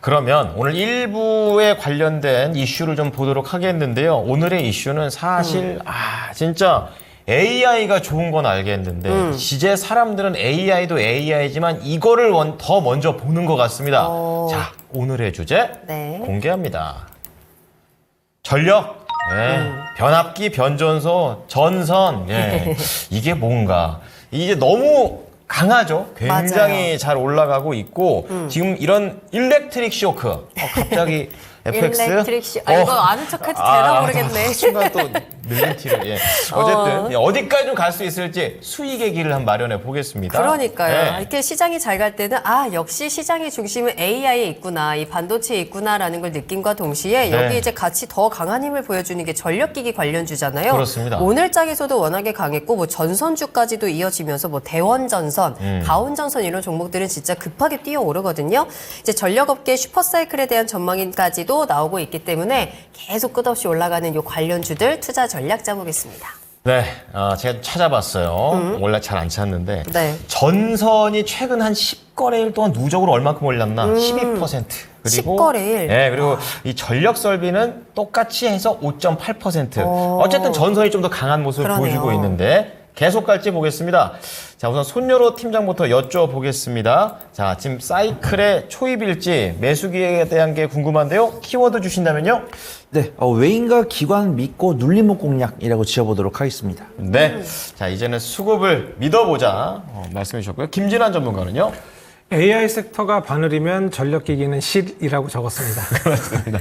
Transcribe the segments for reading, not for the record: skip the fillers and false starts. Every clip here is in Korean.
그러면 오늘 1부에 관련된 이슈를 좀 보도록 하겠는데요. 오늘의 이슈는 사실 진짜 AI가 좋은 건 알겠는데 이제 사람들은 AI도 AI지만 이거를 더 먼저 보는 것 같습니다. 자, 오늘의 주제 네. 공개합니다. 전력, 변압기, 변전소, 전선, 이게 뭔가 이제 너무 강하죠. 굉장히 맞아요. 잘 올라가고 있고 지금 이런 일렉트릭 쇼크, 갑자기 FX, 일렉트릭 이거 아는 척해도 되나 모르겠네. 순간 또 늙은 티를. 어쨌든 어디까지 좀 갈 수 있을지 수익의 길을 한번 마련해 보겠습니다. 그러니까요. 이렇게 시장이 잘 갈 때는 역시 시장의 중심은 AI에 있구나, 이 반도체에 있구나라는 걸 느낀과 동시에 여기 이제 같이 더 강한 힘을 보여주는 게 전력기기 관련주잖아요. 그렇습니다. 오늘 장에서도 워낙에 강했고 뭐 전선주까지도 이어지면서 뭐 대원전선, 가온전선 이런 종목들은 진짜 급하게 뛰어오르거든요. 이제 전력업계 슈퍼사이클에 대한 전망인까지도 나오고 있기 때문에 계속 끝없이 올라가는 이 관련주들 투자 전략 짜보겠습니다. 네, 제가 찾아봤어요. 원래 잘 안 찾는데 네. 전선이 최근 한 10거래일 동안 누적으로 얼마큼 올랐나? 12%. 그리고 10거래일? 네, 그리고 이 전력 설비는 똑같이 해서 5.8%. 어쨌든 전선이 좀 더 강한 모습을 그러네요. 보여주고 있는데 계속 갈지 보겠습니다. 자, 우선 손여로 팀장부터 여쭤보겠습니다. 자, 지금 사이클의 초입일지 매수기에 대한 게 궁금한데요. 키워드 주신다면요? 네, 외인과 기관 믿고 눌림목 공략이라고 지어보도록 하겠습니다. 네. 자, 이제는 수급을 믿어보자. 말씀해 주셨고요. 김진환 전문가는요? AI 섹터가 바늘이면 전력기기는 실이라고 적었습니다. 그렇습니다.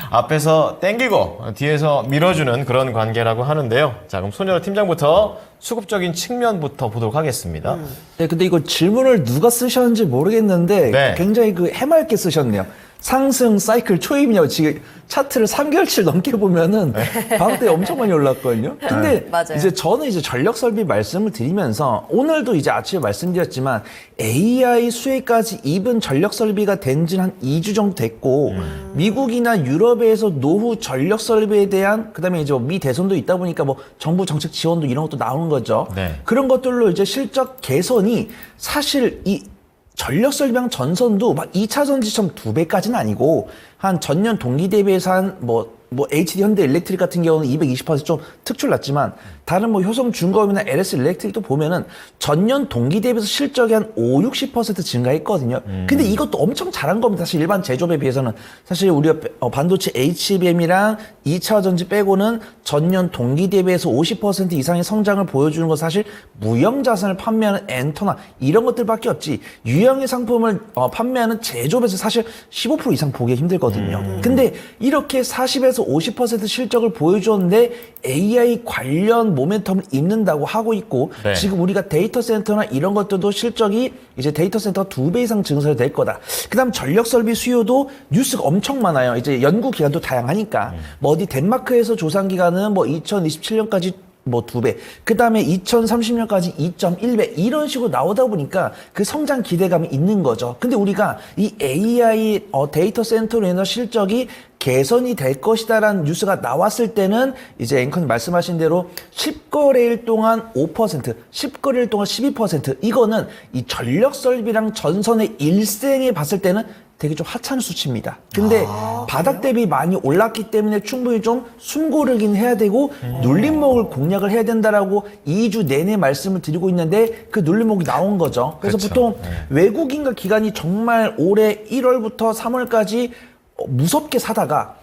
앞에서 땡기고 뒤에서 밀어주는 그런 관계라고 하는데요. 자, 그럼 손여로 팀장부터 수급적인 측면부터 보도록 하겠습니다. 네, 근데 이거 질문을 누가 쓰셨는지 모르겠는데 네. 굉장히 해맑게 쓰셨네요. 상승 사이클 초입이냐고 지금 차트를 3개월치 넘게 보면은 바로 때 엄청 많이 올랐거든요. 근데 맞아요. 이제 저는 이제 전력 설비 말씀을 드리면서 오늘도 이제 아침에 말씀드렸지만 AI 수혜까지 입은 전력 설비가 된 지는 한 2주 정도 됐고 미국이나 유럽에서 노후 전력 설비에 대한 그다음에 이제 미 대선도 있다 보니까 뭐 정부 정책 지원도 이런 것도 나오는 거죠. 네. 그런 것들로 이제 실적 개선이 사실 이 전력 설비랑 전선도 막 2차 전지처럼 2배까지는 아니고 한 전년 동기 대비해서 한 HD 현대 일렉트릭 같은 경우는 220%좀 특출 났지만 다른 뭐 효성중공업이나 LS 일렉트릭도 보면은 전년 동기 대비해서 실적이 한 50-60% 증가했거든요. 근데 이것도 엄청 잘한 겁니다. 사실 일반 제조업에 비해서는 사실 우리가 반도체 HBM이랑 2차 전지 빼고는 전년 동기 대비해서 50% 이상의 성장을 보여주는 건 사실 무형 자산을 판매하는 엔터나 이런 것들밖에 없지 유형의 상품을 판매하는 제조업에서 사실 15% 이상 보기 힘들거든요. 근데 이렇게 40에서 50% 실적을 보여줬는데 AI 관련 모멘텀을 입는다고 하고 있고 네. 지금 우리가 데이터 센터나 이런 것들도 실적이 이제 데이터 센터가 2배 이상 증설이 될 거다. 그다음 전력 설비 수요도 뉴스가 엄청 많아요. 이제 연구 기간도 다양하니까 뭐 어디 덴마크에서 조사 기간은 뭐 2027년까지 뭐 2배, 그 다음에 2030년까지 2.1배 이런 식으로 나오다 보니까 그 성장 기대감이 있는 거죠. 근데 우리가 이 AI 데이터 센터로 인한 실적이 개선이 될 것이다라는 뉴스가 나왔을 때는 이제 앵커님 말씀하신 대로 10거래일 동안 5%, 10거래일 동안 12% 이거는 이 전력 설비랑 전선의 일생에 봤을 때는 되게 좀 하찮은 수치입니다. 근데 바닥 대비 많이 올랐기 때문에 충분히 좀 숨고르긴 해야 되고 눌림목을 공략을 해야 된다라고 2주 내내 말씀을 드리고 있는데 그 눌림목이 나온 거죠. 그래서 그렇죠. 보통 외국인과 기관이 정말 올해 1월부터 3월까지 무섭게 사다가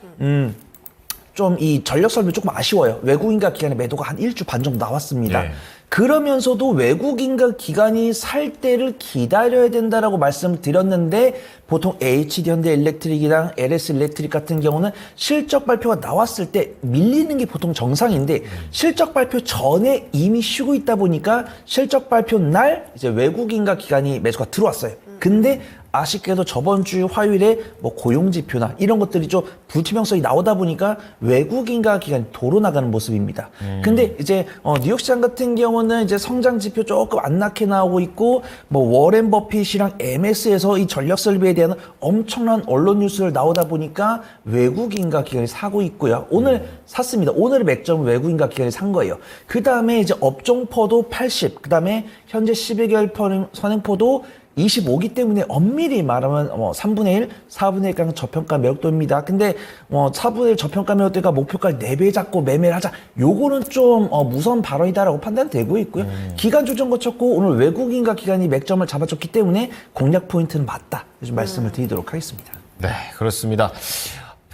좀 이 전력 설비 조금 아쉬워요. 외국인과 기관의 매도가 한 1주 반 정도 나왔습니다. 네. 그러면서도 외국인과 기관이 살 때를 기다려야 된다라고 말씀을 드렸는데 보통 HD 현대 일렉트릭이랑 LS 일렉트릭 같은 경우는 실적 발표가 나왔을 때 밀리는 게 보통 정상인데 실적 발표 전에 이미 쉬고 있다 보니까 실적 발표 날 이제 외국인과 기관이 매수가 들어왔어요. 근데 아쉽게도 저번 주 화요일에 뭐 고용지표나 이런 것들이 좀 불투명성이 나오다 보니까 외국인과 기관이 도로 나가는 모습입니다. 근데 이제 뉴욕 시장 같은 경우는 이제 성장 지표 조금 안 나게 나오고 있고 뭐 워렌 버핏이랑 MS에서 이 전력 설비에 대한 엄청난 언론 뉴스를 나오다 보니까 외국인과 기관이 사고 있고요. 오늘 샀습니다. 오늘의 맥점은 외국인과 기관이 산 거예요. 그 다음에 이제 업종포도 80, 그 다음에 현재 12개월 선행포도 25기 때문에 엄밀히 말하면 3분의 1, 4분의 1가 저평가 매력도입니다. 근데 4분의 1 저평가 매력도가 목표가 4배 잡고 매매를 하자. 요거는 좀 무서운 발언이다라고 판단되고 있고요. 기간 조정 거쳤고 오늘 외국인과 기관이 맥점을 잡아줬기 때문에 공략 포인트는 맞다. 좀 말씀을 드리도록 하겠습니다. 네, 그렇습니다.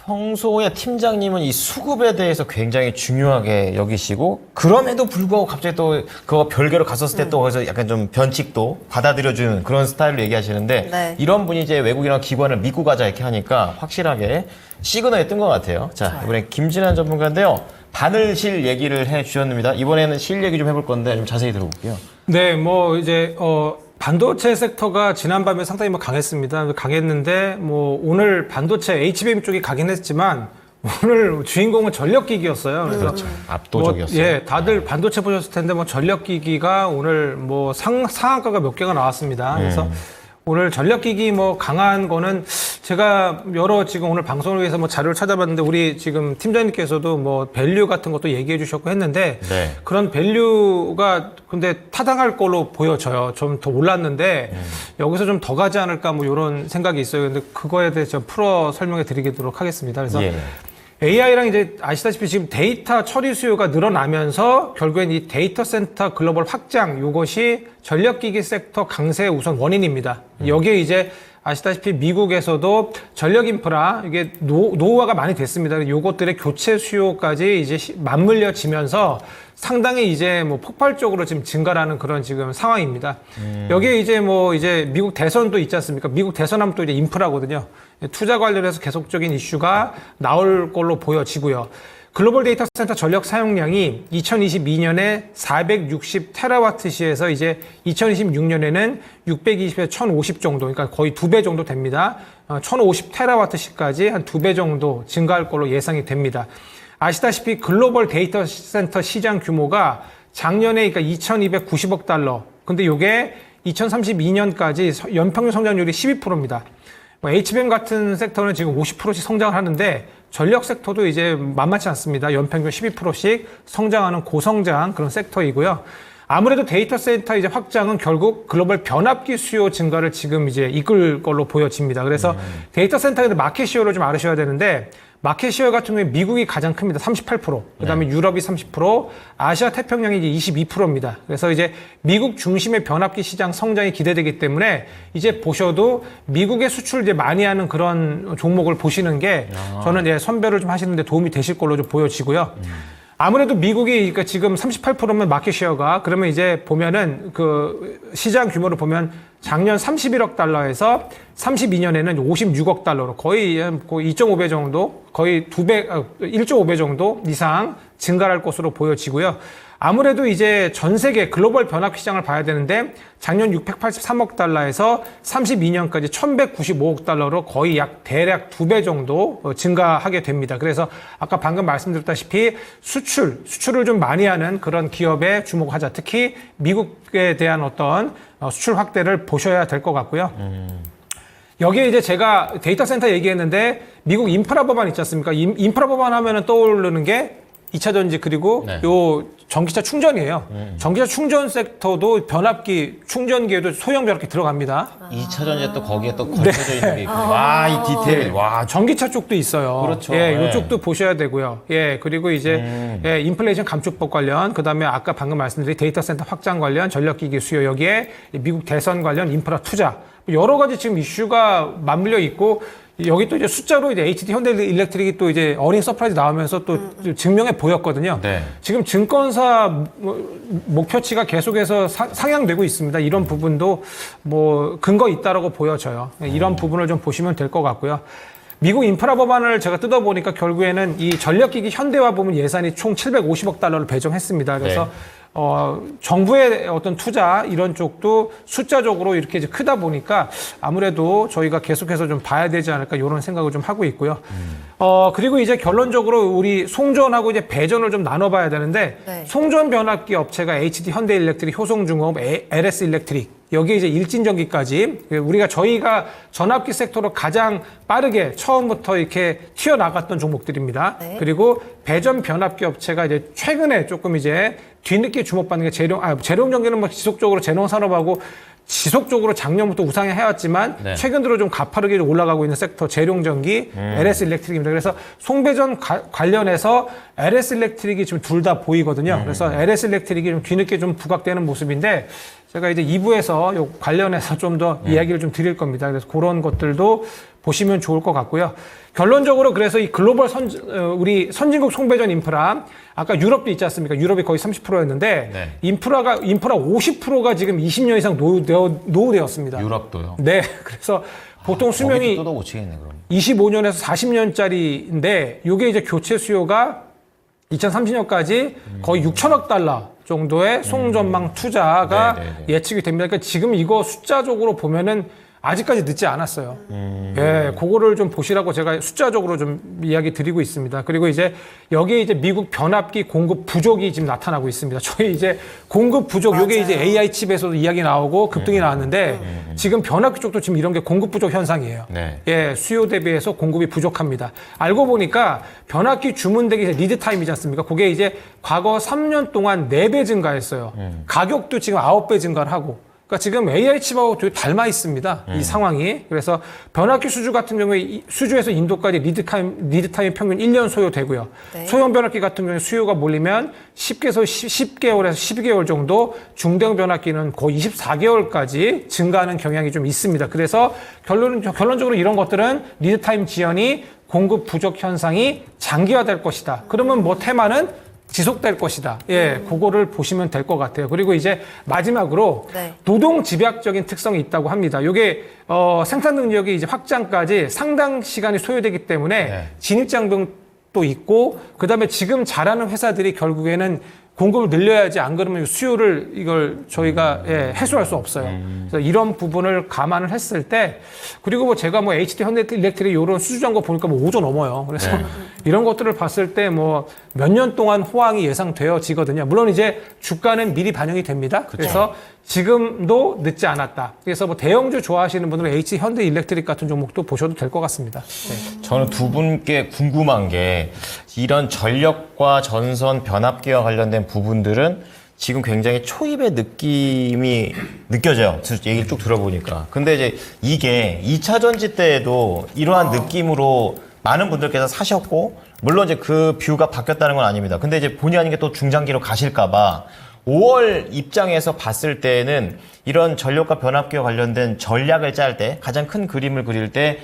평소에 팀장님은 이 수급에 대해서 굉장히 중요하게 여기시고 그럼에도 불구하고 갑자기 또 그거 별개로 갔었을 때 또 거기서 약간 좀 변칙도 받아들여주는 그런 스타일로 얘기하시는데 네. 이런 분이 이제 외국이나 기관을 믿고 가자 이렇게 하니까 확실하게 시그널이 뜬 것 같아요. 자, 이번에 김진환 전문가인데요. 바늘실 얘기를 해주셨습니다. 이번에는 실 얘기 좀 해볼 건데 좀 자세히 들어볼게요. 네, 뭐 이제 반도체 섹터가 지난밤에 상당히 뭐 강했는데 뭐 오늘 반도체 HBM 쪽이 강긴 했지만 오늘 주인공은 전력기기였어요. 그래서 그렇죠. 압도적이었어요. 예, 다들 반도체 보셨을 텐데 뭐 전력기기가 오늘 뭐 상한가가 몇 개가 나왔습니다. 그래서 오늘 전력기기 뭐 강한 거는 제가 여러 지금 오늘 방송을 위해서 뭐 자료를 찾아봤는데 우리 지금 팀장님께서도 뭐 밸류 같은 것도 얘기해 주셨고 했는데 네. 그런 밸류가 근데 타당할 걸로 보여져요. 좀 더 올랐는데 여기서 좀 더 가지 않을까 뭐 이런 생각이 있어요. 근데 그거에 대해서 좀 풀어 설명해 드리도록 하겠습니다. 그래서 예. AI랑 이제 아시다시피 지금 데이터 처리 수요가 늘어나면서 결국엔 이 데이터 센터 글로벌 확장 이것이 전력기기 섹터 강세의 우선 원인입니다. 여기에 이제 아시다시피 미국에서도 전력 인프라 이게 노후화가 많이 됐습니다. 이것들의 교체 수요까지 이제 맞물려지면서 상당히 이제 뭐 폭발적으로 지금 증가하는 그런 지금 상황입니다. 여기에 이제 뭐 이제 미국 대선도 있지 않습니까? 미국 대선하면 또 이제 인프라거든요. 투자 관련해서 계속적인 이슈가 나올 걸로 보여지고요. 글로벌 데이터 센터 전력 사용량이 2022년에 460 테라와트시에서 이제 2026년에는 620에서 1050 정도, 그러니까 거의 2배 정도 됩니다. 1050 테라와트시까지 한 2배 정도 증가할 걸로 예상이 됩니다. 아시다시피 글로벌 데이터 센터 시장 규모가 작년에 그러니까 2290억 달러. 근데 이게 2032년까지 연평균 성장률이 12%입니다. HBM 같은 섹터는 지금 50%씩 성장을 하는데 전력 섹터도 이제 만만치 않습니다. 연평균 12%씩 성장하는 고성장 그런 섹터이고요. 아무래도 데이터 센터 이제 확장은 결국 글로벌 변압기 수요 증가를 지금 이제 이끌 걸로 보여집니다. 그래서 데이터 센터의 마켓 시어를 좀 알으셔야 되는데 마켓 시어 같은 경우에 미국이 가장 큽니다. 38%. 그다음에 유럽이 30%, 아시아 태평양이 이제 22%입니다. 그래서 이제 미국 중심의 변압기 시장 성장이 기대되기 때문에 이제 보셔도 미국의 수출 이제 많이 하는 그런 종목을 보시는 게 저는 예, 선별을 좀 하시는데 도움이 되실 걸로 좀 보여지고요. 아무래도 미국이 그러니까 지금 38%면 마켓 시어가 그러면 이제 보면은 그 시장 규모를 보면 작년 31억 달러에서 32년에는 56억 달러로 거의 2.5배 정도, 거의 1.5배 정도 이상 증가할 것으로 보여지고요. 아무래도 이제 전 세계 글로벌 변압 시장을 봐야 되는데 작년 683억 달러에서 32년까지 1195억 달러로 거의 대략 2배 정도 증가하게 됩니다. 그래서 아까 방금 말씀드렸다시피 수출을 좀 많이 하는 그런 기업에 주목하자. 특히 미국에 대한 어떤 수출 확대를 보셔야 될 것 같고요. 여기에 이제 제가 데이터 센터 얘기했는데 미국 인프라 법안 있지 않습니까? 인프라 법안 하면은 떠오르는 게 2차 전지 그리고 네. 요 전기차 충전이에요. 전기차 충전 섹터도 변압기 충전기에도 소형 변압기 들어갑니다. 2차 전지에 또 거기에 또 걸쳐져 있는 게 있군요. 와, 이 디테일. 와, 전기차 쪽도 있어요. 그렇죠. 예, 네. 이쪽도 보셔야 되고요. 예, 그리고 이제 예, 인플레이션 감축법 관련, 그다음에 아까 방금 말씀드린 데이터 센터 확장 관련, 전력기기 수요 여기에 미국 대선 관련 인프라 투자 여러 가지 지금 이슈가 맞물려 있고. 여기 또 이제 숫자로 이제 HD 현대일렉트릭이 또 이제 어닝 서프라이즈 나오면서 또 증명해 보였거든요. 네. 지금 증권사 목표치가 계속해서 상향되고 있습니다. 이런 부분도 뭐 근거 있다라고 보여져요. 이런 부분을 좀 보시면 될 것 같고요. 미국 인프라 법안을 제가 뜯어보니까 결국에는 이 전력기기 현대화 부분 예산이 총 750억 달러를 배정했습니다. 그래서 네. 정부의 어떤 투자 이런 쪽도 숫자적으로 이렇게 이제 크다 보니까 아무래도 저희가 계속해서 좀 봐야 되지 않을까 이런 생각을 좀 하고 있고요. 그리고 이제 결론적으로 우리 송전하고 이제 배전을 좀 나눠봐야 되는데 네. 송전 변압기 업체가 HD 현대일렉트릭, 효성중공업, LS 일렉트릭 여기에 이제 일진전기까지 저희가 전압기 섹터로 가장 빠르게 처음부터 이렇게 튀어나갔던 종목들입니다. 네. 그리고 배전 변압기 업체가 이제 최근에 조금 이제 뒤늦게 주목받는 게 재룡전기는 뭐 지속적으로 재농산업하고 지속적으로 작년부터 우상향 해왔지만 네. 최근 들어 좀 가파르게 올라가고 있는 섹터 재룡전기, LS 일렉트릭입니다. 그래서 송배전 관련해서 LS 일렉트릭이 지금 둘 다 보이거든요. 그래서 LS 일렉트릭이 좀 뒤늦게 좀 부각되는 모습인데 제가 이제 2부에서 요 관련해서 좀 더 이야기를 좀 드릴 겁니다. 그래서 그런 것들도 보시면 좋을 것 같고요. 결론적으로 그래서 이 글로벌 우리 선진국 송배전 인프라 아까 유럽도 있지 않습니까? 유럽이 거의 30%였는데 네. 인프라 50%가 지금 20년 이상 노후되었습니다. 유럽도요. 네. 그래서 보통 수명이 뜯어 못 치겠네 그럼. 25년에서 40년짜리인데 이게 이제 교체 수요가 2030년까지 거의 6천억 달러 정도의 송전망 투자가 네네네. 예측이 됩니다. 그러니까 지금 이거 숫자적으로 보면은 아직까지 늦지 않았어요. 예, 그거를 좀 보시라고 제가 숫자적으로 좀 이야기 드리고 있습니다. 그리고 이제 여기에 이제 미국 변압기 공급 부족이 지금 나타나고 있습니다. 저희 이제 공급 부족, 요게 이제 AI 칩에서도 이야기 나오고 급등이 나왔는데 지금 변압기 쪽도 지금 이런 게 공급 부족 현상이에요. 네. 예, 수요 대비해서 공급이 부족합니다. 알고 보니까 변압기 주문되기 이제 리드 타임이지 않습니까? 그게 이제 과거 3년 동안 4배 증가했어요. 가격도 지금 9배 증가를 하고. 그러니까 지금 AI 칩하고 되게 닮아 있습니다. 이 상황이. 그래서 변압기 수주 같은 경우에 수주에서 인도까지 리드 타임 평균 1년 소요되고요. 네. 소형 변압기 같은 경우에 수요가 몰리면 10개월에서 12개월 정도, 중대형 변압기는 거의 24개월까지 증가하는 경향이 좀 있습니다. 그래서 결론적으로 이런 것들은 리드 타임 지연이 공급 부족 현상이 장기화될 것이다. 그러면 뭐 테마는 지속될 것이다. 예, 그거를 보시면 될 것 같아요. 그리고 이제 마지막으로 네. 노동 집약적인 특성이 있다고 합니다. 요게 생산 능력이 이제 확장까지 상당 시간이 소요되기 때문에 네. 진입 장벽도 있고 그다음에 지금 잘하는 회사들이 결국에는 공급을 늘려야지 안 그러면 수요를 이걸 저희가 해소할 수 없어요. 그래서 이런 부분을 감안을 했을 때 그리고 뭐 제가 뭐 HD 현대일렉트릭 이런 수주한 거 보니까 뭐 5조 넘어요. 그래서 이런 것들을 봤을 때 뭐 몇 년 동안 호황이 예상되어지거든요. 물론 이제 주가는 미리 반영이 됩니다. 그래서 지금도 늦지 않았다. 그래서 뭐 대형주 좋아하시는 분들은 HD 현대일렉트릭 같은 종목도 보셔도 될 것 같습니다. 네. 저는 두 분께 궁금한 게 이런 전력과 전선 변압기와 관련된 부분들은 지금 굉장히 초입의 느낌이 느껴져요. 얘기를 쭉 들어보니까. 근데 이제 이게 2차 전지 때에도 이러한 느낌으로 많은 분들께서 사셨고 물론 이제 그 뷰가 바뀌었다는 건 아닙니다. 근데 이제 본의 아니게 또 중장기로 가실까봐 5월 입장에서 봤을 때는 이런 전력과 변압기와 관련된 전략을 짤 때 가장 큰 그림을 그릴 때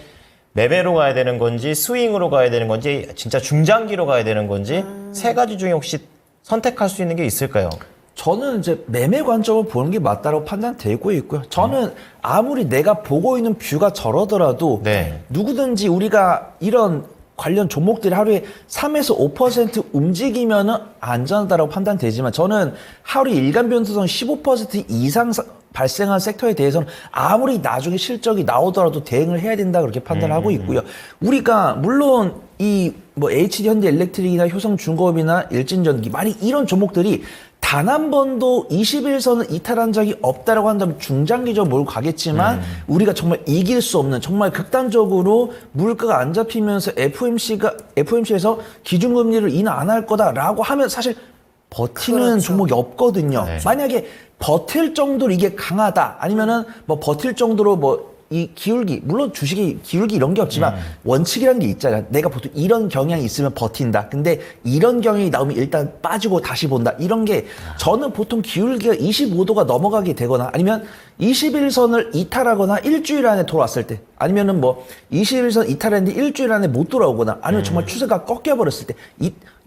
매매로 가야 되는 건지 스윙으로 가야 되는 건지 진짜 중장기로 가야 되는 건지 세 가지 중에 혹시 선택할 수 있는 게 있을까요? 저는 이제 매매 관점을 보는 게 맞다고 판단되고 있고요. 저는 아무리 내가 보고 있는 뷰가 저러더라도 네. 누구든지 우리가 이런 관련 종목들이 하루에 3에서 5% 움직이면은 안전하다고 판단되지만 저는 하루에 일간 변동성 15% 이상 발생한 섹터에 대해서는 아무리 나중에 실적이 나오더라도 대응을 해야 된다 그렇게 판단을 하고 있고요. 우리가 물론 이 뭐 HD 현대일렉트릭이나 효성중공업이나 일진전기 만약 이런 종목들이 단 한 번도 21선을 이탈한 적이 없다라고 한다면 중장기적으로 몰고 가겠지만 우리가 정말 이길 수 없는 정말 극단적으로 물가가 안 잡히면서 FOMC에서 기준금리를 인하 안 할 거다라고 하면 사실 버티는 그렇죠. 종목이 없거든요. 네. 만약에 버틸 정도로 이게 강하다 아니면은 뭐 버틸 정도로 뭐 이 기울기 물론 주식이 기울기 이런 게 없지만 원칙이라는 게 있잖아요. 내가 보통 이런 경향이 있으면 버틴다. 근데 이런 경향이 나오면 일단 빠지고 다시 본다. 이런 게 저는 보통 기울기가 25도가 넘어가게 되거나 아니면 21선을 이탈하거나 일주일 안에 돌아왔을 때 아니면은 뭐 21선 이탈했는데 일주일 안에 못 돌아오거나 아니면 정말 추세가 꺾여버렸을 때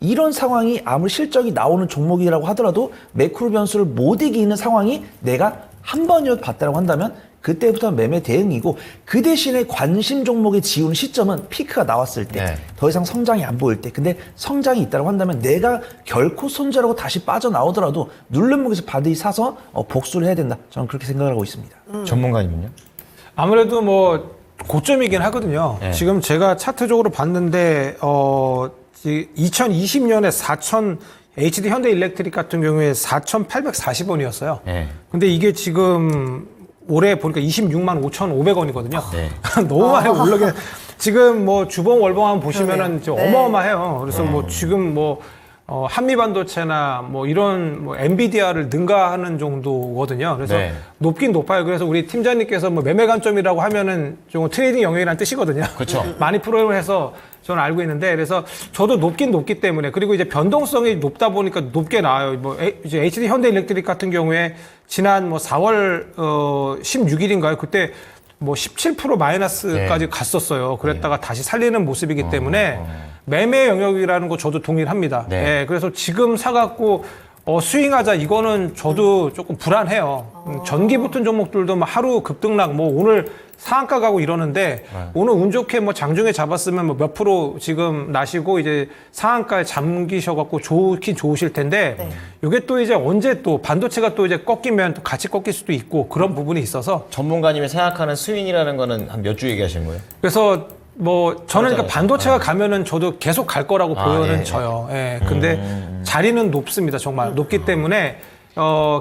이런 상황이 아무리 실적이 나오는 종목이라고 하더라도 매크로 변수를 못 이기는 상황이 내가 한 번이라도 봤다고 한다면 그때부터 매매 대응이고 그 대신에 관심 종목에 지우는 시점은 피크가 나왔을 때 더 이상 성장이 안 보일 때 근데 성장이 있다고 한다면 내가 결코 손절하고 다시 빠져나오더라도 누른목에서 반드시 사서 복수를 해야 된다. 저는 그렇게 생각을 하고 있습니다. 전문가님은요? 아무래도 뭐 고점이긴 하거든요. 네. 지금 제가 차트적으로 봤는데 2020년에 HD 현대일렉트릭 같은 경우에 4,840원이었어요. 네. 근데 이게 지금 올해 보니까 26만 5,500원이거든요. 네. 너무 많이 올라게. 지금 뭐 주봉 월봉 보시면은 좀 네. 어마어마해요. 그래서 뭐 지금 뭐 한미반도체나 뭐 이런 뭐 엔비디아를 능가하는 정도거든요. 그래서 네. 높긴 높아요. 그래서 우리 팀장님께서 뭐 매매 관점이라고 하면은 좀 트레이딩 영역이라는 뜻이거든요. 그렇죠. 많이 프로그램을 해서 저는 알고 있는데, 그래서 저도 높긴 높기 때문에, 그리고 이제 변동성이 높다 보니까 높게 나와요. 뭐 이제 HD 현대일렉트릭 같은 경우에 지난 뭐 4월 16일인가요? 그때 뭐 17% 마이너스까지 네. 갔었어요. 그랬다가 다시 살리는 모습이기 때문에 매매 영역이라는 거 저도 동의를 합니다. 네. 예, 그래서 지금 사갖고 스윙하자, 이거는 저도 조금 불안해요. 전기 붙은 종목들도 막 하루 급등락, 뭐 오늘 상한가 가고 이러는데, 오늘 운 좋게 뭐 장중에 잡았으면 뭐 몇 프로 지금 나시고 이제 상한가에 잠기셔갖고 좋긴 좋으실 텐데, 이게 또 이제 언제 또 반도체가 또 이제 꺾이면 또 같이 꺾일 수도 있고 그런 부분이 있어서, 전문가님이 생각하는 스윙이라는 거는 한 몇 주 얘기하시는 거예요? 그래서 뭐 저는 그러니까 맞아요. 반도체가 가면은 저도 계속 갈 거라고 보여는 예. 져요. 예. 근데 자리는 높습니다. 정말 높기 때문에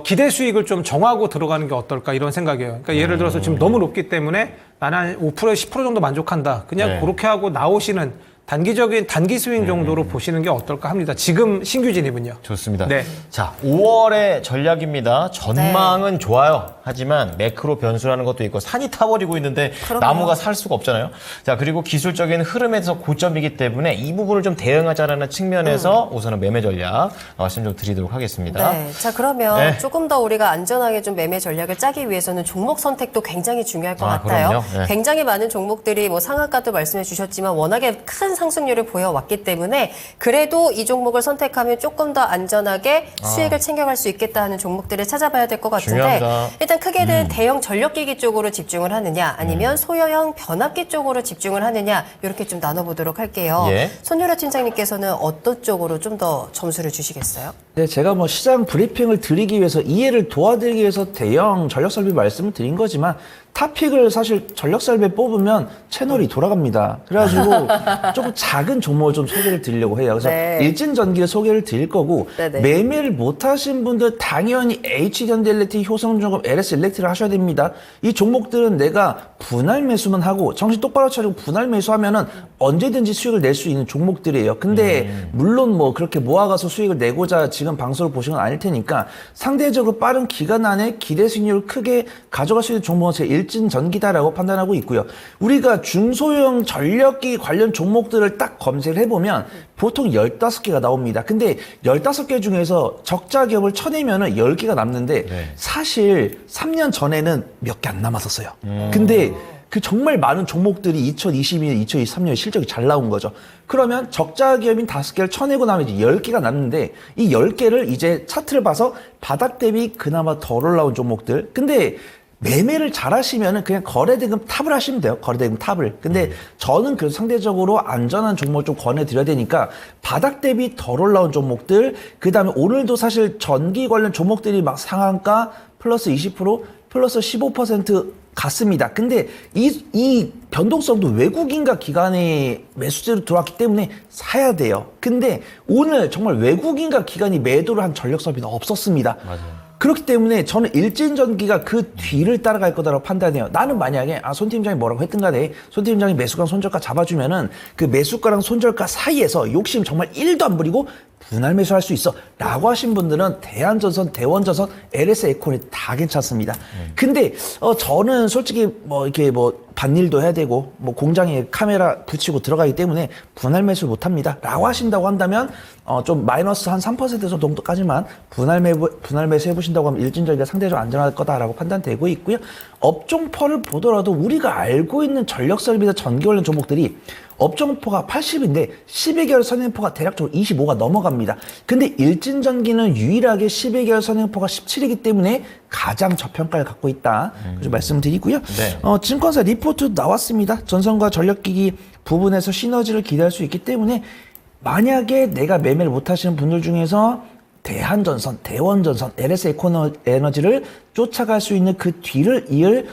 기대 수익을 좀 정하고 들어가는 게 어떨까 이런 생각이에요. 그러니까 예를 들어서 지금 너무 높기 때문에 나는 한 5%, 10% 정도 만족한다. 그냥 네. 그렇게 하고 나오시는 단기적인 단기 스윙 정도로 보시는 게 어떨까 합니다. 지금 신규 진입은요. 좋습니다. 네. 자, 5월의 전략입니다. 전망은 좋아요. 하지만 매크로 변수라는 것도 있고 산이 타버리고 있는데 그럼요. 나무가 살 수가 없잖아요. 자, 그리고 기술적인 흐름에서 고점이기 때문에 이 부분을 좀 대응하자라는 측면에서 우선은 매매 전략 말씀 좀 드리도록 하겠습니다. 네. 자, 그러면 네. 조금 더 우리가 안전하게 좀 매매 전략을 짜기 위해서는 종목 선택도 굉장히 중요할 것 같아요. 그럼요. 네. 굉장히 많은 종목들이 뭐 상한가도 말씀해 주셨지만 워낙에 큰 상승률을 보여왔기 때문에 그래도 이 종목을 선택하면 조금 더 안전하게 수익을 챙겨갈 수 있겠다 하는 종목들을 찾아봐야 될 것 같은데, 중요합니다. 일단 크게는 대형 전력기기 쪽으로 집중을 하느냐 아니면 소형 변압기 쪽으로 집중을 하느냐, 이렇게 좀 나눠보도록 할게요. 예. 손유라 팀장님께서는 어떤 쪽으로 좀 더 점수를 주시겠어요? 네, 제가 뭐 시장 브리핑을 드리기 위해서 이해를 도와드리기 위해서 대형 전력 설비 말씀을 드린 거지만 탑픽을 사실 전력 설비에 뽑으면 채널이 돌아갑니다. 그래가지고 조금 작은 종목을 좀 소개를 드리려고 해요. 그래서 네. 일진전기를 소개를 드릴 거고, 네네. 매매를 못하신 분들 당연히 HD현대일렉트릭, 효성중공, LS일렉트릭을 하셔야 됩니다. 이 종목들은 내가 분할 매수만 하고 정신 똑바로 차리고 분할 매수하면은 언제든지 수익을 낼 수 있는 종목들이에요. 근데 물론 뭐 그렇게 모아가서 수익을 내고자 지금 방송을 보신 건 아닐 테니까 상대적으로 빠른 기간 안에 기대 수익률을 크게 가져갈 수 있는 종목은 제 일진전기다라고 판단하고 있고요. 우리가 중소형 전력기 관련 종목들을 딱 검색을 해보면 보통 15개가 나옵니다. 근데 15개 중에서 적자 기업을 쳐내면은 10개가 남는데 네. 사실 3년 전에는 몇 개 안 남았었어요. 근데 그 정말 많은 종목들이 2022년, 2023년에 실적이 잘 나온 거죠. 그러면 적자 기업인 5개를 쳐내고 나면 이제 10개가 남는데, 이 10개를 이제 차트를 봐서 바닥 대비 그나마 덜 올라온 종목들. 근데 매매를 잘 하시면은 그냥 거래대금 탑을 하시면 돼요. 거래대금 탑을. 근데 저는 그 상대적으로 안전한 종목을 좀 권해드려야 되니까 바닥 대비 덜 올라온 종목들, 그 다음에 오늘도 사실 전기 관련 종목들이 막 상한가 플러스 20%, 플러스 15% 갔습니다. 근데 이 변동성도 외국인과 기관의 매수세로 들어왔기 때문에 사야 돼요. 근데 오늘 정말 외국인과 기관이 매도를 한 전력 설비는 없었습니다. 맞아요. 그렇기 때문에 저는 일진전기가 그 뒤를 따라갈 거다라고 판단해요. 나는 만약에 손 팀장이 뭐라고 했든 간에 손 팀장이 매수가 손절가 잡아주면은 그 매수가랑 손절가 사이에서 욕심 정말 1도 안 부리고 분할 매수할 수 있어 라고 하신 분들은 대한전선, 대원전선, LS에코는 다 괜찮습니다. 근데 저는 솔직히 뭐 이렇게 뭐 반일도 해야 되고 뭐 공장에 카메라 붙이고 들어가기 때문에 분할 매수 못 합니다 라고 하신다고 한다면 좀 마이너스 한 3% 정도까지만 분할 매수 해보신다고 하면 일진전기가 상대적으로 안전할 거다라고 판단되고 있고요. 업종퍼를 보더라도 우리가 알고 있는 전력설비나 전기 관련 종목들이 업종포가 80인데 12개월 선행포가 대략적으로 25가 넘어갑니다. 근데 일진전기는 유일하게 12개월 선행포가 17이기 때문에 가장 저평가를 갖고 있다. 그래서 말씀드리고요. 네. 증권사 리포트 나왔습니다. 전선과 전력기기 부분에서 시너지를 기대할 수 있기 때문에 만약에 내가 매매를 못 하시는 분들 중에서 대한전선, 대원전선, LS에코에너지를 쫓아갈 수 있는 그 뒤를 이을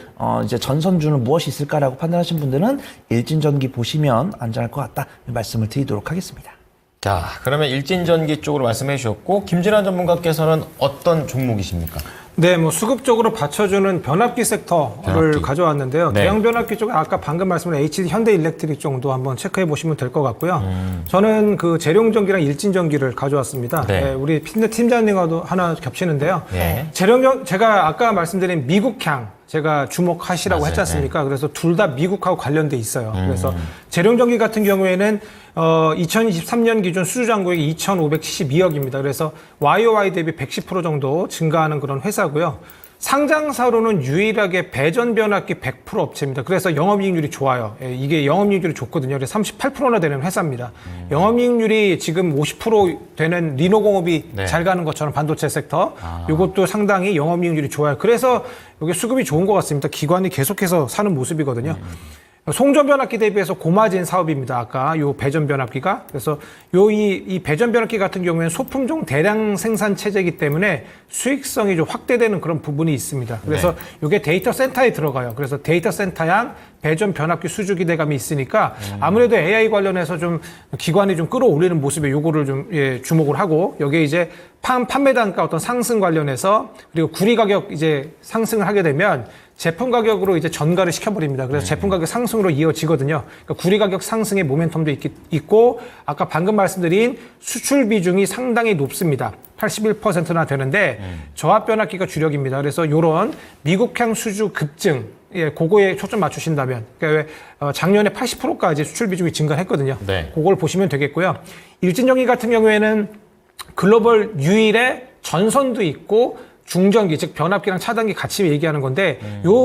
이제 전선주는 무엇이 있을까라고 판단하신 분들은 일진전기 보시면 안전할 것 같다 말씀을 드리도록 하겠습니다. 자, 그러면 일진전기 쪽으로 말씀해 주셨고, 김진환 전문가께서는 어떤 종목이십니까? 네, 뭐 수급적으로 받쳐주는 변압기 섹터를 변압기. 가져왔는데요. 네. 대형 변압기 쪽은 아까 방금 말씀드린 HD 현대일렉트릭 정도 한번 체크해 보시면 될 것 같고요. 저는 그 재룡전기랑 일진전기를 가져왔습니다. 네. 네, 우리 팀장님과도 하나 겹치는데요. 네. 제가 아까 말씀드린 미국향 제가 주목하시라고 맞아요. 했지 않습니까? 그래서 둘 다 미국하고 관련돼 있어요. 그래서 재룡전기 같은 경우에는 2023년 기준 수주 잔고액이 2,572억입니다. 그래서 YOY 대비 110% 정도 증가하는 그런 회사고요. 상장사로는 유일하게 배전 변압기 100% 업체입니다. 그래서 영업이익률이 좋아요. 예, 이게 영업이익률이 좋거든요. 그래서 38%나 되는 회사입니다. 영업이익률이 지금 50% 되는 리노공업이 네. 잘 가는 것처럼 반도체 섹터, 이것도 상당히 영업이익률이 좋아요. 그래서 이게 수급이 좋은 것 같습니다. 기관이 계속해서 사는 모습이거든요. 송전 변압기 대비해서 고마진 사업입니다. 아까 요 배전 변압기가. 그래서 이 배전 변압기 같은 경우에는 소품종 대량 생산 체제이기 때문에 수익성이 좀 확대되는 그런 부분이 있습니다. 그래서 이게 데이터 센터에 들어가요. 그래서 데이터 센터양 배전 변압기 수주 기대감이 있으니까 아무래도 AI 관련해서 좀 기관이 좀 끌어올리는 모습에 요거를 좀 주목을 하고, 여기에 이제 판매 단가 어떤 상승 관련해서, 그리고 구리 가격 이제 상승을 하게 되면 제품 가격으로 이제 전가를 시켜버립니다. 그래서 제품 가격 상승으로 이어지거든요. 그러니까 구리 가격 상승의 모멘텀도 있고, 아까 방금 말씀드린 수출 비중이 상당히 높습니다. 81%나 되는데 저압 변압기가 주력입니다. 그래서 이런 미국향 수주 급증, 그거에 초점 맞추신다면, 그러니까 작년에 80%까지 수출 비중이 증가했거든요. 네. 그걸 보시면 되겠고요. 일진전기 같은 경우에는 글로벌 유일의 전선도 있고 중전기, 즉 변압기랑 차단기 같이 얘기하는 건데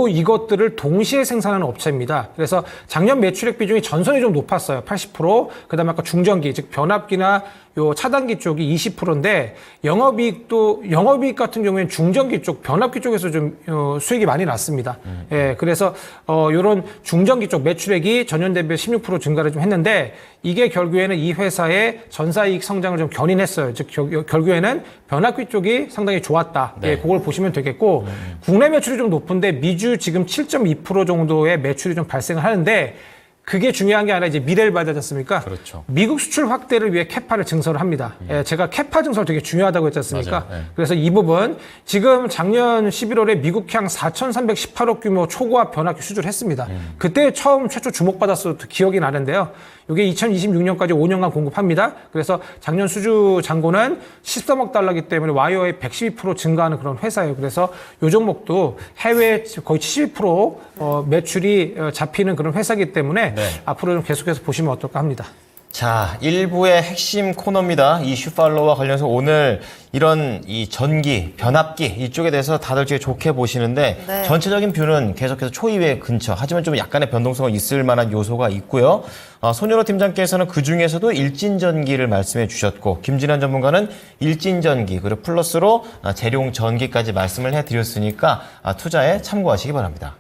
이것들을 동시에 생산하는 업체입니다. 그래서 작년 매출액 비중이 전선이 좀 높았어요. 80%. 그다음에 아까 중전기, 즉 변압기나 요 차단기 쪽이 20%인데 영업이익 같은 경우에는 중전기 쪽, 변압기 쪽에서 좀 수익이 많이 났습니다. 예, 그래서 요런 중전기 쪽 매출액이 전년 대비 16% 증가를 좀 했는데, 이게 결국에는 이 회사의 전사이익 성장을 좀 견인했어요. 즉 결국에는 변압기 쪽이 상당히 좋았다. 네. 예, 그걸 보시면 되겠고, 국내 매출이 좀 높은데 미주 지금 7.2% 정도의 매출이 좀 발생을 하는데, 그게 중요한 게 아니라 이제 미래를 봐야 되지 않습니까? 그렇죠. 미국 수출 확대를 위해 캐파를 증설을 합니다. 예, 제가 캐파 증설 되게 중요하다고 했지 않습니까? 맞아요. 네. 그래서 이 부분, 지금 작년 11월에 미국향 4,318억 규모 초고압 변압기 수주를 했습니다. 그때 최초 주목받았을 기억이 나는데요. 이게 2026년까지 5년간 공급합니다. 그래서 작년 수주 잔고는 13억 달러이기 때문에 YOY 112% 증가하는 그런 회사예요. 그래서 이 종목도 해외 거의 72% 매출이 잡히는 그런 회사이기 때문에 네. 앞으로 좀 계속해서 보시면 어떨까 합니다. 자, 1부의 핵심 코너입니다. 이슈 팔로우와 관련해서 오늘 이런 이 전기, 변압기 이쪽에 대해서 다들 되게 좋게 보시는데 네. 전체적인 뷰는 계속해서 초이외 근처, 하지만 좀 약간의 변동성이 있을 만한 요소가 있고요. 손연호 팀장께서는 그중에서도 일진전기를 말씀해 주셨고, 김진환 전문가는 일진전기 그리고 플러스로 재룡전기까지 말씀을 해드렸으니까 투자에 참고하시기 바랍니다.